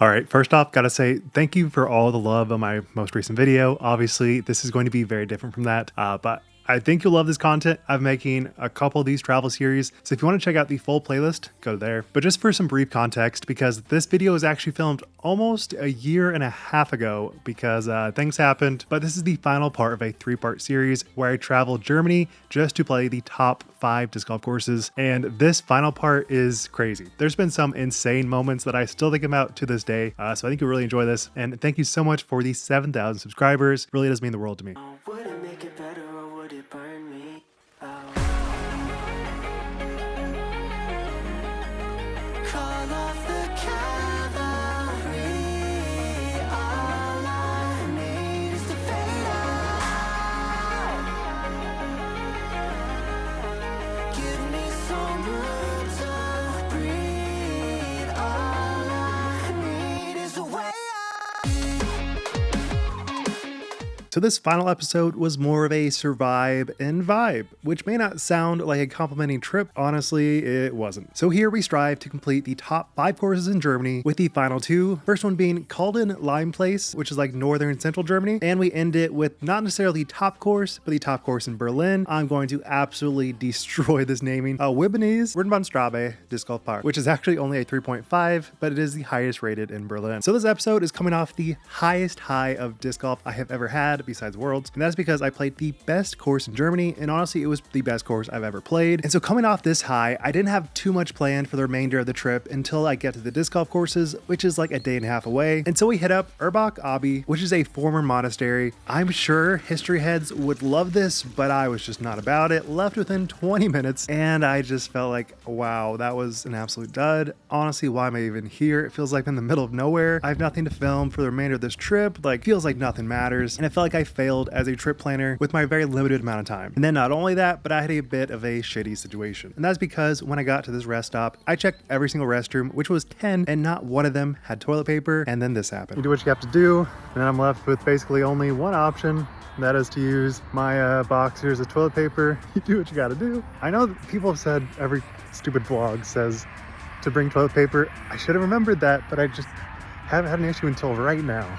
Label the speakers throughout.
Speaker 1: All right, first off, gotta say thank you for all the love on my most recent video. Obviously, this is going to be very different from that, but I think you'll love this content. I'm making a couple of these travel series, so if you want to check out the full playlist, go there. But just for some brief context, because this video was actually filmed almost a year and a half ago because things happened, but this is the final part of a 3-part series where I traveled Germany just to play the top 5 disc golf courses, and this final part is crazy. There's been some insane moments that I still think about to this day, so I think you'll really enjoy this, and thank you so much for the 7,000 subscribers. Really does mean the world to me.
Speaker 2: Would it make it better or would it burn me out? Call off the cavalry. All I need is to fade out. Give me some room to breathe. All I need is a way out.
Speaker 1: So this final episode was more of a survive and vibe, which may not sound like a complimenting trip. Honestly, it wasn't. So here we strive to complete the top 5 courses in Germany with the final 2. First one being Calden Lime Place, which is like northern central Germany. And we end it with not necessarily the top course, but the top course in Berlin. I'm going to absolutely destroy this naming. Wibbenese Rindenbahnstraße Disc Golf Park, which is actually only a 3.5, but it is the highest rated in Berlin. So this episode is coming off the highest high of disc golf I have ever had besides Worlds, and that's because I played the best course in Germany, and honestly it was the best course I've ever played. And so coming off this high, I didn't have too much planned for the remainder of the trip until I get to the disc golf courses, which is like a day and a half away. And so we hit up Erbach Abbey, which is a former monastery. I'm sure history heads would love this, but I was just not about it. Left within 20 minutes, and I just felt like, wow, that was an absolute dud. Honestly, why am I even here? It feels like I'm in the middle of nowhere. I have nothing to film for the remainder of this trip. Like, feels like nothing matters, and I felt like I failed as a trip planner with my very limited amount of time. And then not only that, but I had a bit of a shitty situation. And that's because when I got to this rest stop, I checked every single restroom, which was 10, and not one of them had toilet paper. And then this happened. You do what you have to do, and then I'm left with basically only one option. That is to use my boxers as toilet paper. You do what you gotta do. I know that people have said every stupid vlog says to bring toilet paper. I should have remembered that, but I just haven't had an issue until right now.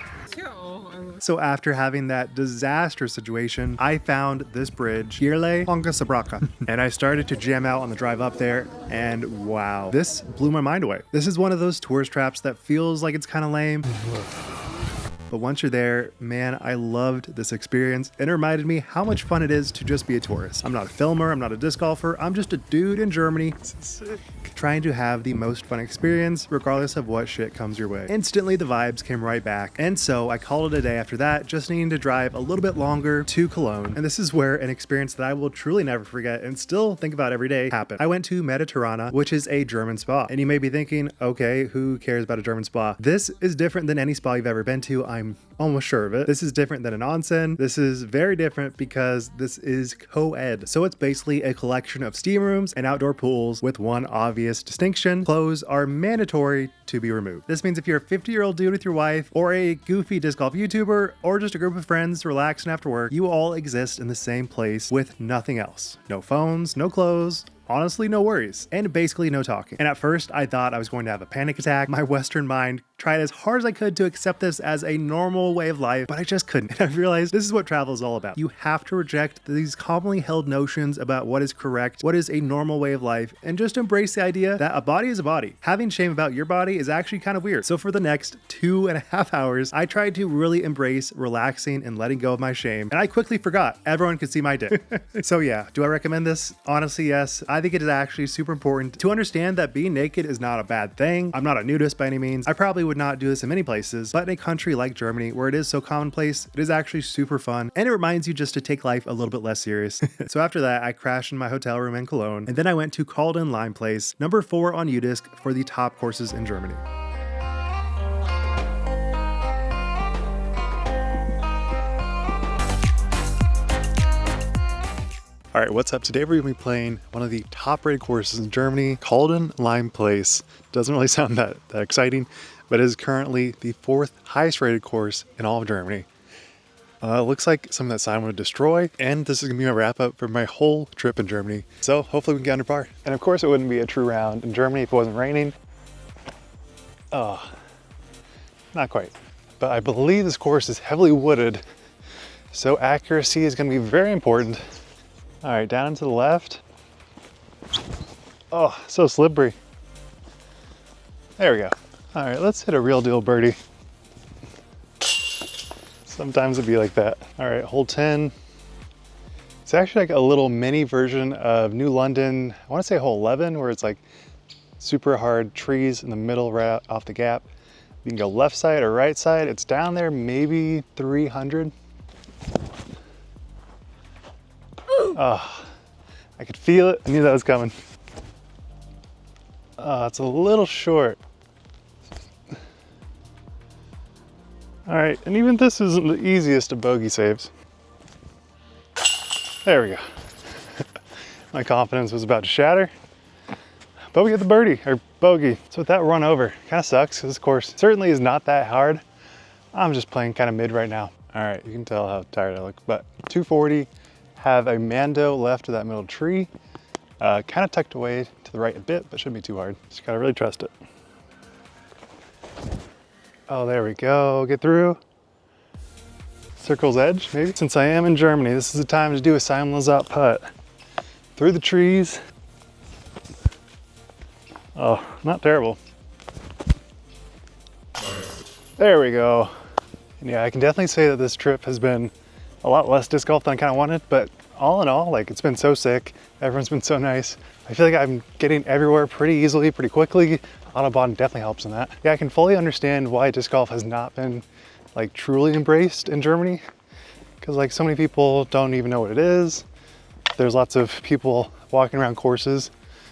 Speaker 1: So after having that disastrous situation, I found this bridge, Gierle Hongasabraka, and I started to jam out on the drive up there, and wow, this blew my mind away. This is one of those tourist traps that feels like it's kind of lame. But once you're there, man, I loved this experience, and it reminded me how much fun it is to just be a tourist. I'm not a filmer, I'm not a disc golfer, I'm just a dude in Germany, trying to have the most fun experience, regardless of what shit comes your way. Instantly, the vibes came right back, and so I called it a day after that, just needing to drive a little bit longer to Cologne. And this is where an experience that I will truly never forget and still think about every day happened. I went to Mediterrana, which is a German spa. And you may be thinking, okay, who cares about a German spa? This is different than any spa you've ever been to. I'm almost sure of it. This is different than an onsen. This is very different because this is co-ed. So it's basically a collection of steam rooms and outdoor pools with one obvious distinction. Clothes are mandatory to be removed. This means if you're a 50-year-old dude with your wife, or a goofy disc golf YouTuber, or just a group of friends relaxing after work, you all exist in the same place with nothing else. No phones, no clothes, honestly no worries, and basically no talking. And at first I thought I was going to have a panic attack. My Western mind tried as hard as I could to accept this as a normal way of life, but I just couldn't. And I realized this is what travel is all about. You have to reject these commonly held notions about what is correct, what is a normal way of life, and just embrace the idea that a body is a body. Having shame about your body is actually kind of weird. So for the next 2.5 hours, I tried to really embrace relaxing and letting go of my shame, and I quickly forgot everyone could see my dick. So yeah, do I recommend this? Honestly, yes. I think it is actually super important to understand that being naked is not a bad thing. I'm not a nudist by any means. I probably would not do this in many places, but in a country like Germany, where it is so commonplace, it is actually super fun, and it reminds you just to take life a little bit less serious. So after that, I crashed in my hotel room in Cologne, and then I went to Calden Lime Place, number 4 on UDisc for the top courses in Germany. All right, what's up? Today we're going to be playing one of the top rated courses in Germany, Calden Lime Place. Doesn't really sound that exciting, but it is currently the 4th highest rated course in all of Germany. It looks like something that Simon would destroy, and this is going to be my wrap up for my whole trip in Germany. So hopefully we can get under par. And of course it wouldn't be a true round in Germany if it wasn't raining. Oh, Not quite. But I believe this course is heavily wooded, so accuracy is gonna be very important. All right, down and to the left. Oh, so slippery. There we go. All right, let's hit a real deal birdie. Sometimes it'd be like that. All right, hole 10. It's actually like a little mini version of New London. I wanna say hole 11, where it's like super hard trees in the middle right off the gap. You can go left side or right side. It's down there, maybe 300. Oh, I could feel it. I knew that was coming. It's a little short. All right, and even this isn't the easiest of bogey saves. There we go. My confidence was about to shatter, but we get the birdie, or bogey. So with that run over, kind of sucks, because this course certainly is not that hard. I'm just playing kind of mid right now. All right, you can tell how tired I look, but 240, have a Mando left of that middle tree, kind of tucked away to the right a bit, but shouldn't be too hard. Just gotta really trust it. Oh, there we go, get through. Circle's edge, maybe. Since I am in Germany, this is the time to do a Simon Lizotte putt. Through the trees. Oh, not terrible. There we go. And yeah, I can definitely say that this trip has been a lot less disc golf than I kind of wanted, but all in all, like, it's been so sick. Everyone's been so nice. I feel like I'm getting everywhere pretty easily, pretty quickly. Autobahn definitely helps in that. Yeah, I can fully understand why disc golf has not been like truly embraced in Germany, because like so many people don't even know what it is. There's lots of people walking around courses,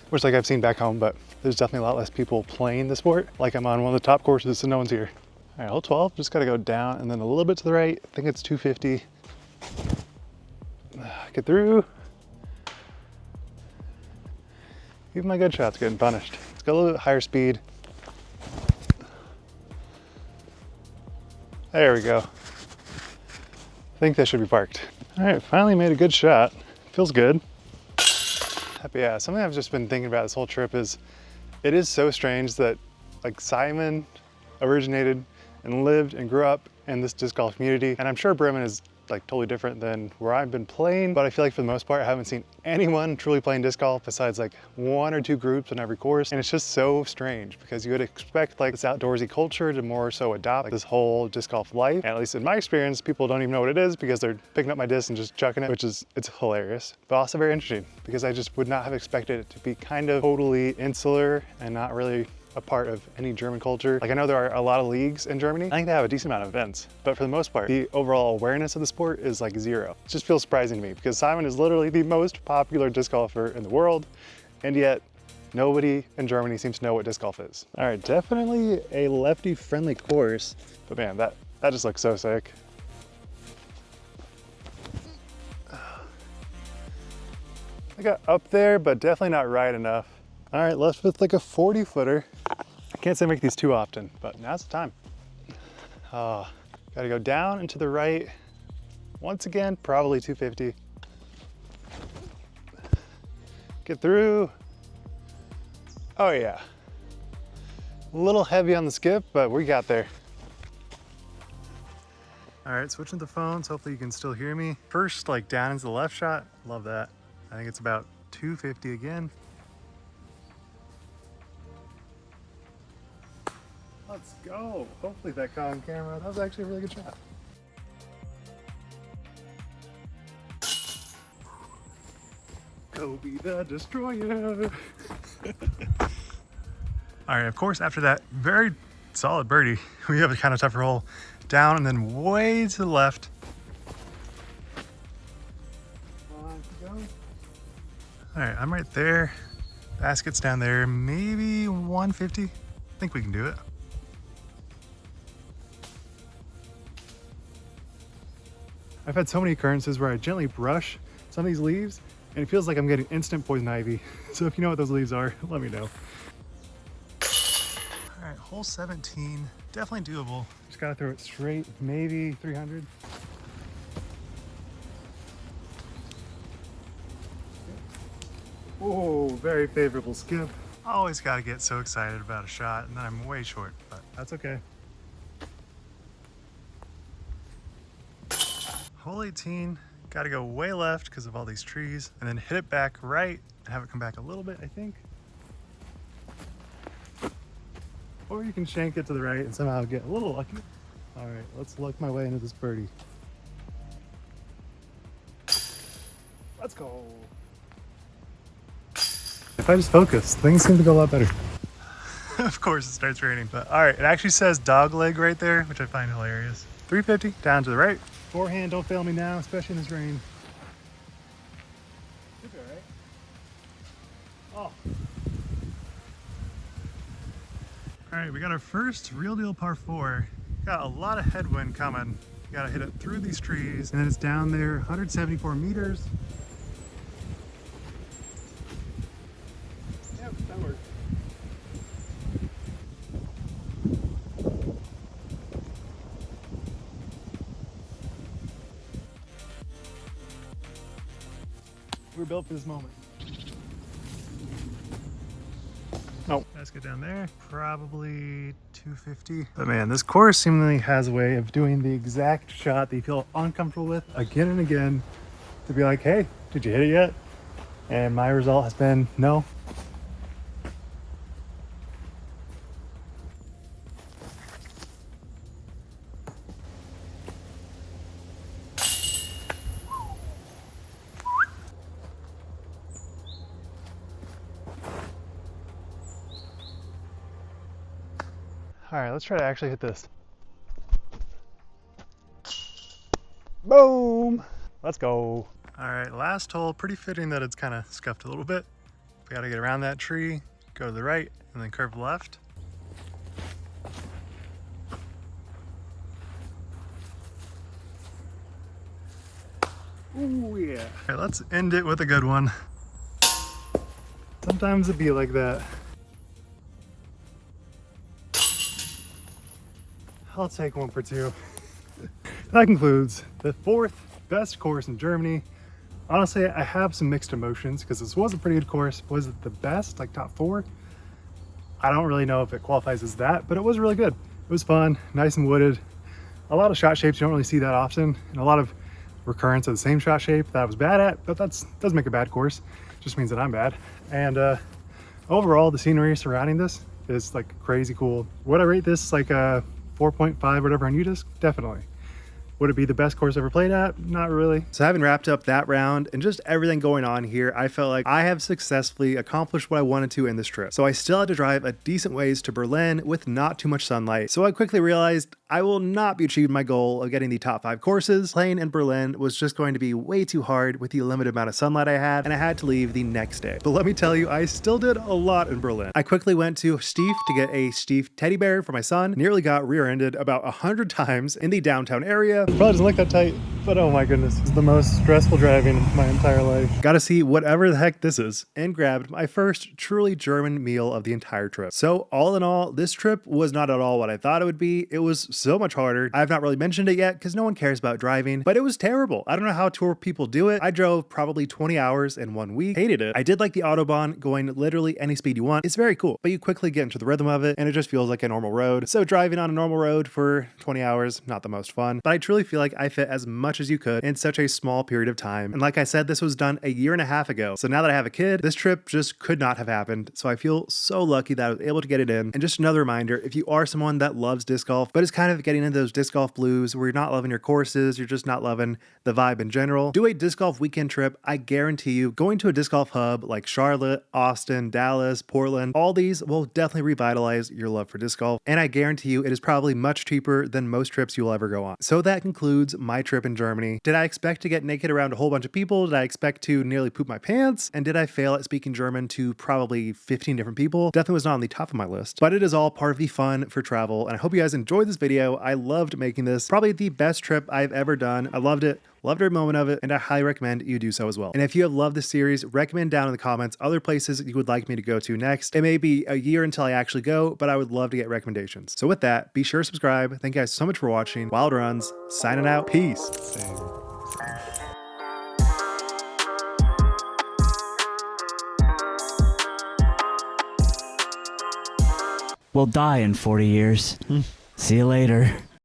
Speaker 1: which like I've seen back home, but there's definitely a lot less people playing the sport. Like I'm on one of the top courses, so no one's here. All right, hole 12, just gotta go down and then a little bit to the right. I think it's 250. Get through. Even my good shot's getting punished. Let's go a little bit higher speed. There we go. I think that should be parked. All right, finally made a good shot. Feels good. But yeah, something I've just been thinking about this whole trip is, it is so strange that like Simon originated and lived and grew up in this disc golf community. And I'm sure Bremen is like totally different than where I've been playing, but I feel like for the most part, I haven't seen anyone truly playing disc golf besides like 1 or 2 groups on every course. And it's just so strange because you would expect like this outdoorsy culture to more so adopt like, this whole disc golf life. And at least in my experience, people don't even know what it is because they're picking up my disc and just chucking it, which is, it's hilarious, but also very interesting because I just would not have expected it to be kind of totally insular and not really a part of any German culture. Like I know there are a lot of leagues in Germany. I think they have a decent amount of events, but for the most part, the overall awareness of the sport is like 0. It just feels surprising to me because Simon is literally the most popular disc golfer in the world, and yet nobody in Germany seems to know what disc golf is. All right, definitely a lefty friendly course, but man, that just looks so sick. I got up there, but definitely not right enough. All right, left with like a 40 footer. I can't say I make these too often, but now's the time. Gotta go down and to the right. Once again, probably 250. Get through. Oh yeah. A little heavy on the skip, but we got there. All right, switching to the phones. Hopefully you can still hear me. First, like down into the left shot. Love that. I think it's about 250 again. Let's go. Hopefully that caught on camera. That was actually a really good shot. Kobe the Destroyer. All right, of course, after that very solid birdie, we have a kind of tougher hole down and then way to the left. All right, I'm right there. Basket's down there, maybe 150. I think we can do it. I've had so many occurrences where I gently brush some of these leaves and it feels like I'm getting instant poison ivy. So if you know what those leaves are, let me know. All right, hole 17, definitely doable. Just gotta throw it straight, maybe 300. Oh, very favorable skip. Always gotta get so excited about a shot and then I'm way short, but that's okay. Hole 18, got to go way left because of all these trees, and then hit it back right and have it come back a little bit, I think. Or you can shank it to the right and somehow get a little lucky. All right, let's luck my way into this birdie. Let's go. If I just focus, things seem to go a lot better. Of course it starts raining, but all right, it actually says dog leg right there, which I find hilarious. 350, down to the right. Forehand, don't fail me now, especially in this rain. Should be all right. Oh. All right, we got our first real deal par 4. Got a lot of headwind coming. Gotta hit it through these trees, and then it's down there, 174 meters. Yep, that worked. We're built for this moment. Oh, let's get down there. Probably 250. But man, this course seemingly has a way of doing the exact shot that you feel uncomfortable with again and again to be like, hey, did you hit it yet? And my result has been no. All right, let's try to actually hit this. Boom! Let's go. All right, last hole, pretty fitting that it's kind of scuffed a little bit. We got to get around that tree, go to the right, and then curve left. Ooh, yeah. All right, let's end it with a good one. Sometimes it be like that. I'll take one for two. That concludes the 4th best course in Germany. Honestly, I have some mixed emotions because this was a pretty good course. Was it the best, like top 4? I don't really know if it qualifies as that, but it was really good. It was fun, nice and wooded. A lot of shot shapes you don't really see that often, and a lot of recurrence of the same shot shape that I was bad at, but that doesn't make a bad course. It just means that I'm bad. And overall, the scenery surrounding this is like crazy cool. Would I rate this like a 4.5 whatever on UDisc? Definitely. Would it be the best course I've ever played at? Not really. So having wrapped up that round and just everything going on here, I felt like I have successfully accomplished what I wanted to in this trip. So I still had to drive a decent ways to Berlin with not too much sunlight. So I quickly realized I will not be achieving my goal of getting the top 5 courses. Playing in Berlin was just going to be way too hard with the limited amount of sunlight I had, and I had to leave the next day. But let me tell you, I still did a lot in Berlin. I quickly went to Stief to get a Stief teddy bear for my son, nearly got rear-ended about 100 times in the downtown area. Probably doesn't look that tight, but oh my goodness, it's the most stressful driving in my entire life. Got to see whatever the heck this is, and grabbed my first truly German meal of the entire trip. So all in all, this trip was not at all what I thought it would be. It was so much harder. I've not really mentioned it yet because no one cares about driving, but it was terrible. I don't know how tour people do it. I drove probably 20 hours in 1 week. Hated it. I did like the Autobahn, going literally any speed you want. It's very cool, but you quickly get into the rhythm of it and it just feels like a normal road. So driving on a normal road for 20 hours, not the most fun, but I truly feel like I fit as much as you could in such a small period of time. And like I said, this was done a year and a half ago. So now that I have a kid, this trip just could not have happened. So I feel so lucky that I was able to get it in. And just another reminder, if you are someone that loves disc golf, but is kind of getting into those disc golf blues where you're not loving your courses, you're just not loving the vibe in general, do a disc golf weekend trip. I guarantee you, going to a disc golf hub like Charlotte, Austin, Dallas, Portland, all these will definitely revitalize your love for disc golf. And I guarantee you, it is probably much cheaper than most trips you'll ever go on. So that concludes my trip in Germany. Did I expect to get naked around a whole bunch of people? Did I expect to nearly poop my pants? And did I fail at speaking German to probably 15 different people? Definitely was not on the top of my list, but it is all part of the fun for travel. And I hope you guys enjoyed this video. I loved making this. Probably the best trip I've ever done. I loved it. Loved every moment of it, and I highly recommend you do so as well. And if you have loved this series, recommend down in the comments other places you would like me to go to next. It may be a year until I actually go, but I would love to get recommendations. So with that, be sure to subscribe. Thank you guys so much for watching. Wild Runs, signing out. Peace.
Speaker 3: We'll die in 40 years. See you later.